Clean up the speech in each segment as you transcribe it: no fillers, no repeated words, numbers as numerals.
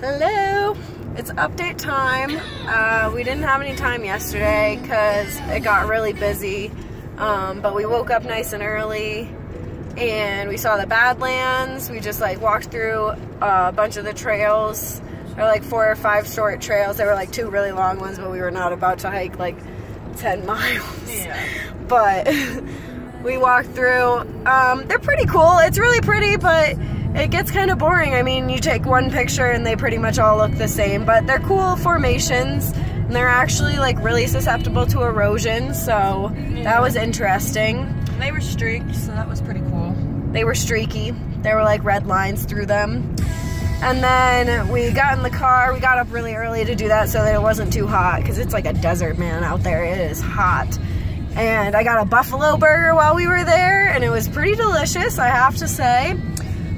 Hello, it's update time. We didn't have any time yesterday because it got really busy, but we woke up nice and early and we saw the Badlands. We just like walked through a bunch of the trails. There were like 4 or 5 short trails. There were like 2 really long ones, but we were not about to hike like 10 miles. Yeah. But we walked through. They're pretty cool. It's really pretty, but it gets kind of boring. I mean, you take one picture and they pretty much all look the same, but they're cool formations and they're actually like really susceptible to erosion, so that was interesting. They were streaked, so that was pretty cool. They were streaky. There were like red lines through them. And then we got in the car. We got up really early to do that so that it wasn't too hot, because it's like a desert, man, out there. It is hot. And I got a buffalo burger while we were there, and it was pretty delicious, I have to say.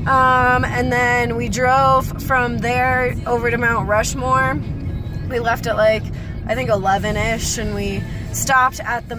And then we drove from there over to Mount Rushmore. We left at like, I think 11-ish, and we stopped at the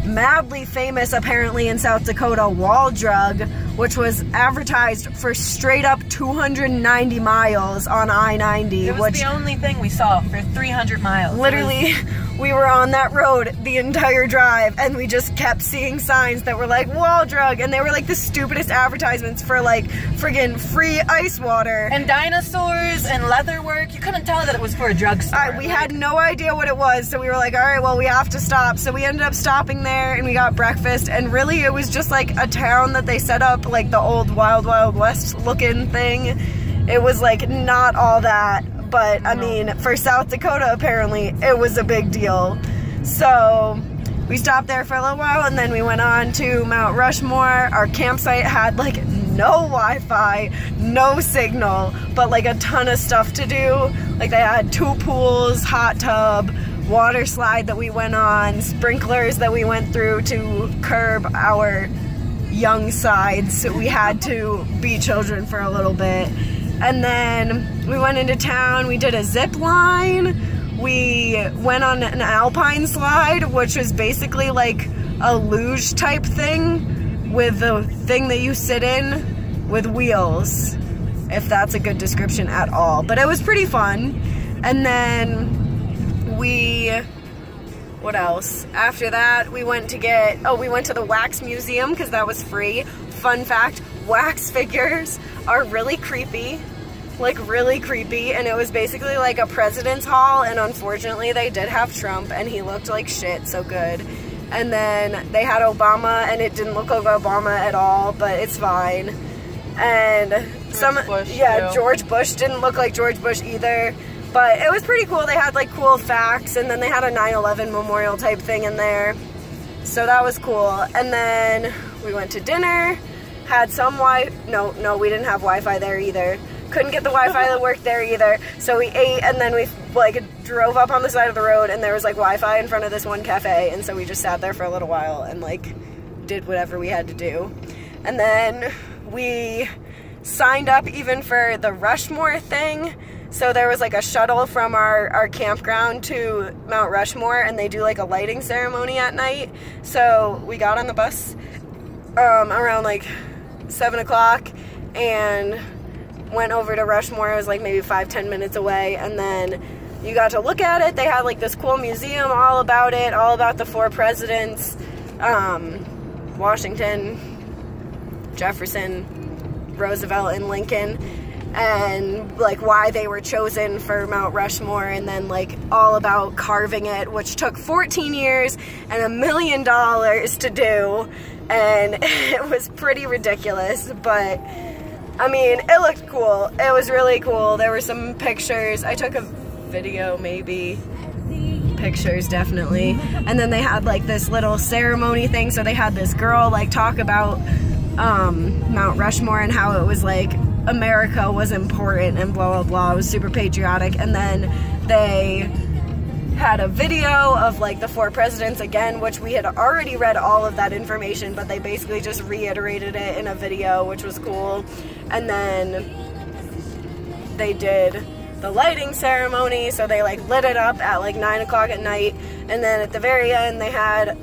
madly famous, apparently in South Dakota, wall drug, which was advertised for straight up 290 miles on I-90. It was the only thing we saw for 300 miles. Literally, we were on that road the entire drive, and we just kept seeing signs that were like wall drug, and they were like the stupidest advertisements for like friggin' free ice water. And dinosaurs and leatherwork. You couldn't tell that it was for a drugstore. We had no idea what it was, so we were like, all right, well, we have to stop. So we ended up stopping there, and we got breakfast, and really it was just like a town that they set up like the old Wild Wild West looking thing. It was like not all that, but I mean, for South Dakota, apparently it was a big deal. So we stopped there for a little while, and then we went on to Mount Rushmore. Our campsite had like no Wi-Fi, no signal, but like a ton of stuff to do. Like they had 2 pools, hot tub, water slide that we went on, sprinklers that we went through to curb our young sides. We had to be children for a little bit. And then we went into town, we did a zip line, we went on an alpine slide, which was basically like a luge type thing with the thing that you sit in with wheels, if that's a good description at all. But it was pretty fun. And then what else? After that, we went to the wax museum because that was free. Fun fact, wax figures are really creepy, like really creepy, and it was basically like a president's hall, and unfortunately they did have Trump, and he looked like shit, so good. And then they had Obama, and it didn't look like Obama at all, but it's fine. And George Bush didn't look like George Bush either. But it was pretty cool. They had like cool facts, and then they had a 9/11 memorial type thing in there. So that was cool. And then we went to dinner, had some no, we didn't have Wi-Fi there either. Couldn't get the Wi-Fi that worked there either. So we ate, and then we like drove up on the side of the road, and there was like Wi-Fi in front of this one cafe, and so we just sat there for a little while and like did whatever we had to do. And then we signed up even for the Rushmore thing. So there was like a shuttle from our campground to Mount Rushmore, and they do like a lighting ceremony at night. So we got on the bus around like 7 o'clock and went over to Rushmore. It was like maybe 5-10 minutes away, and then you got to look at it. They had like this cool museum all about it, all about the 4 presidents, Washington, Jefferson, Roosevelt, and Lincoln, and like why they were chosen for Mount Rushmore, and then like all about carving it, which took 14 years and $1 million to do, and it was pretty ridiculous, but I mean, it looked cool. It was really cool. There were some pictures. I took a video, maybe. Pictures, definitely. And then they had like this little ceremony thing, so they had this girl like talk about Mount Rushmore and how it was like America was important and blah blah blah. It was super patriotic. And then they had a video of like the 4 presidents again, which we had already read all of that information, but they basically just reiterated it in a video, which was cool. And then they did the lighting ceremony, so they like lit it up at like 9 o'clock at night, and then at the very end they had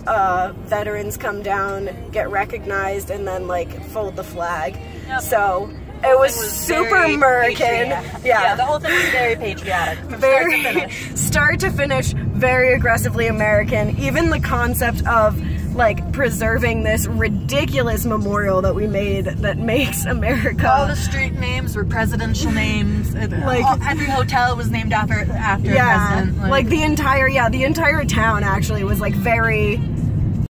veterans come down, get recognized, and then like fold the flag. Yep. So It was thing super very American. patriotic. Yeah. The whole thing was very patriotic. From Very start to finish. start to finish, very aggressively American. Even the concept of like preserving this ridiculous memorial that we made that makes America. All the street names were presidential names. Every hotel was named after a president. Like the entire town actually was like very